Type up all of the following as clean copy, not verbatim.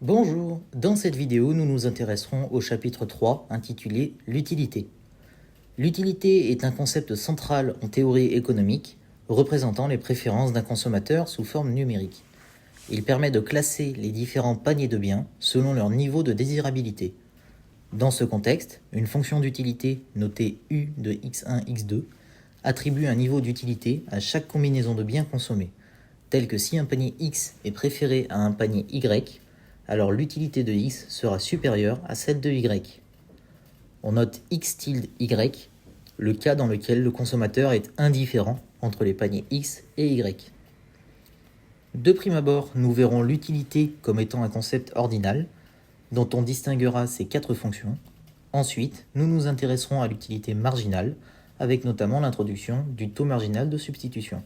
Bonjour, dans cette vidéo nous nous intéresserons au chapitre 3 intitulé L'utilité. L'utilité est un concept central en théorie économique représentant les préférences d'un consommateur sous forme numérique. Il permet de classer les différents paniers de biens selon leur niveau de désirabilité. Dans ce contexte, une fonction d'utilité notée U de x1, x2 attribue un niveau d'utilité à chaque combinaison de biens consommés, tel que si un panier X est préféré à un panier Y, alors l'utilité de X sera supérieure à celle de Y. On note X tilde Y, le cas dans lequel le consommateur est indifférent entre les paniers X et Y. De prime abord, nous verrons l'utilité comme étant un concept ordinal, dont on distinguera ses 4 fonctions. Ensuite, nous nous intéresserons à l'utilité marginale, avec notamment l'introduction du taux marginal de substitution.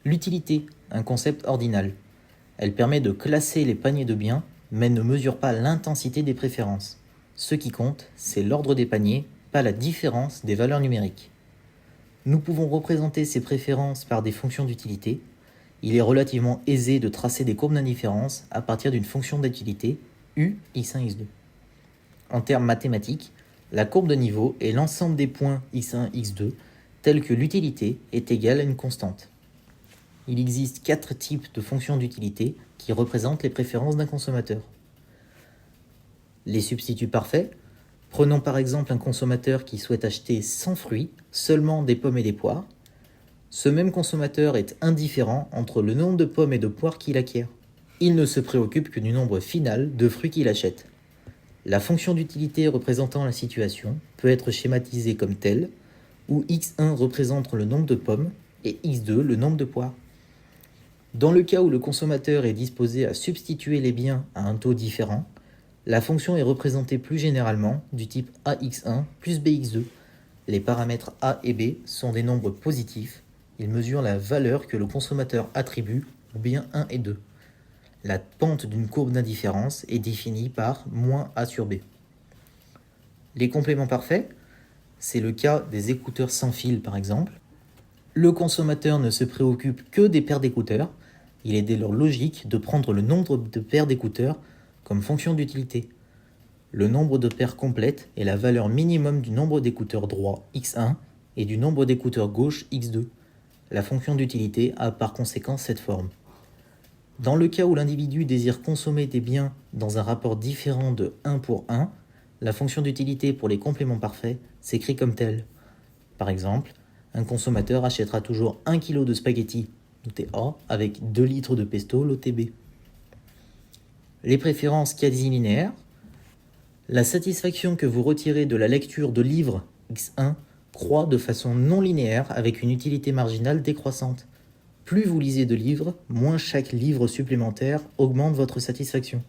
L'utilité, un concept ordinal. Elle permet de classer les paniers de biens, mais ne mesure pas l'intensité des préférences. Ce qui compte, c'est l'ordre des paniers, pas la différence des valeurs numériques. Nous pouvons représenter ces préférences par des fonctions d'utilité. Il est relativement aisé de tracer des courbes d'indifférence à partir d'une fonction d'utilité U, x1, x2. En termes mathématiques, la courbe de niveau est l'ensemble des points x1, x2, tels que l'utilité est égale à une constante. Il existe 4 types de fonctions d'utilité qui représentent les préférences d'un consommateur. Les substituts parfaits. Prenons par exemple un consommateur qui souhaite acheter sans fruits, seulement des pommes et des poires. Ce même consommateur est indifférent entre le nombre de pommes et de poires qu'il acquiert. Il ne se préoccupe que du nombre final de fruits qu'il achète. La fonction d'utilité représentant la situation peut être schématisée comme telle, où x1 représente le nombre de pommes et x2 le nombre de poires. Dans le cas où le consommateur est disposé à substituer les biens à un taux différent, la fonction est représentée plus généralement du type ax1 plus bx2. Les paramètres a et b sont des nombres positifs. Ils mesurent la valeur que le consommateur attribue aux biens 1 et 2. La pente d'une courbe d'indifférence est définie par moins a sur b. Les compléments parfaits, c'est le cas des écouteurs sans fil par exemple. Le consommateur ne se préoccupe que des paires d'écouteurs. Il est dès lors logique de prendre le nombre de paires d'écouteurs comme fonction d'utilité. Le nombre de paires complètes est la valeur minimum du nombre d'écouteurs droits x1 et du nombre d'écouteurs gauche x2. La fonction d'utilité a par conséquent cette forme. Dans le cas où l'individu désire consommer des biens dans un rapport différent de 1 pour 1, la fonction d'utilité pour les compléments parfaits s'écrit comme telle. Par exemple, un consommateur achètera toujours 1 kg de spaghettis, noté A, avec 2 litres de pesto, noté B. Les préférences quasi-linéaires. La satisfaction que vous retirez de la lecture de livres x1 croît de façon non linéaire avec une utilité marginale décroissante. Plus vous lisez de livres, moins chaque livre supplémentaire augmente votre satisfaction,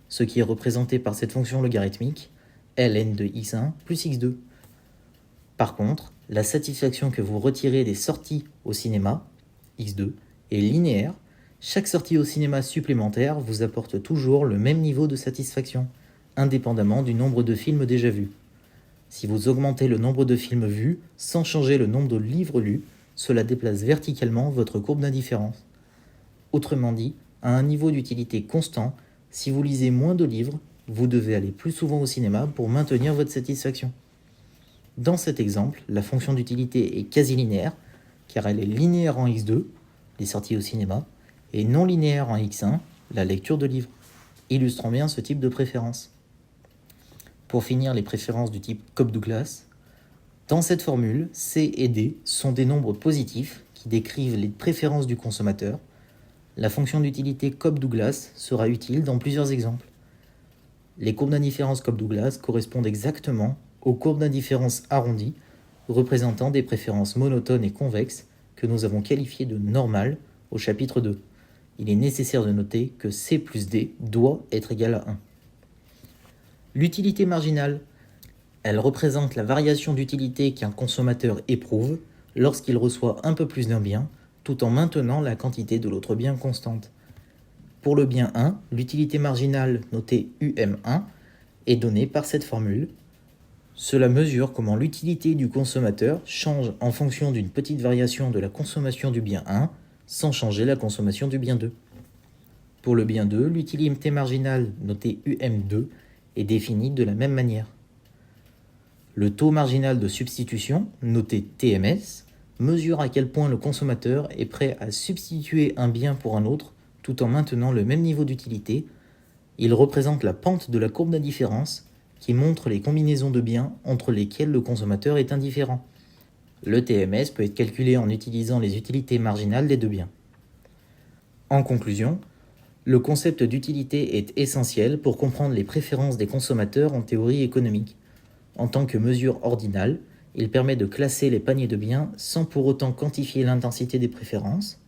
ce qui est représenté par cette fonction logarithmique, ln de x1 plus x2. Par contre, la satisfaction que vous retirez des sorties au cinéma, x2, est linéaire. Chaque sortie au cinéma supplémentaire vous apporte toujours le même niveau de satisfaction, indépendamment du nombre de films déjà vus. Si vous augmentez le nombre de films vus sans changer le nombre de livres lus, cela déplace verticalement votre courbe d'indifférence. Autrement dit, à un niveau d'utilité constant, si vous lisez moins de livres, vous devez aller plus souvent au cinéma pour maintenir votre satisfaction. Dans cet exemple, la fonction d'utilité est quasi linéaire, car elle est linéaire en x2, les sorties au cinéma, et non linéaire en x1, la lecture de livres, illustrant bien ce type de préférence. Pour finir, les préférences du type Cobb-Douglas. Dans cette formule, C et D sont des nombres positifs qui décrivent les préférences du consommateur. La fonction d'utilité Cobb-Douglas sera utile dans plusieurs exemples. Les courbes d'indifférence Cobb-Douglas correspondent exactement aux courbes d'indifférence arrondies, représentant des préférences monotones et convexes que nous avons qualifiées de normales au chapitre 2. Il est nécessaire de noter que C plus D doit être égal à 1. L'utilité marginale. Elle représente la variation d'utilité qu'un consommateur éprouve lorsqu'il reçoit un peu plus d'un bien, tout en maintenant la quantité de l'autre bien constante. Pour le bien 1, l'utilité marginale notée UM1 est donnée par cette formule. Cela mesure comment l'utilité du consommateur change en fonction d'une petite variation de la consommation du bien 1 sans changer la consommation du bien 2. Pour le bien 2, l'utilité marginale, notée UM2, est définie de la même manière. Le taux marginal de substitution, noté TMS, mesure à quel point le consommateur est prêt à substituer un bien pour un autre tout en maintenant le même niveau d'utilité. Il représente la pente de la courbe d'indifférence qui montre les combinaisons de biens entre lesquels le consommateur est indifférent. Le TMS peut être calculé en utilisant les utilités marginales des deux biens. En conclusion, le concept d'utilité est essentiel pour comprendre les préférences des consommateurs en théorie économique. En tant que mesure ordinale, il permet de classer les paniers de biens sans pour autant quantifier l'intensité des préférences.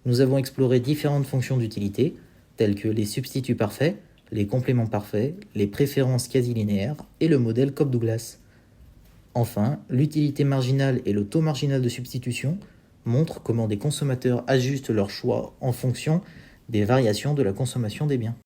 Nous avons exploré différentes fonctions d'utilité, telles que les substituts parfaits, les compléments parfaits, les préférences quasi-linéaires et le modèle Cobb-Douglas. Enfin, l'utilité marginale et le taux marginal de substitution montrent comment des consommateurs ajustent leurs choix en fonction des variations de la consommation des biens.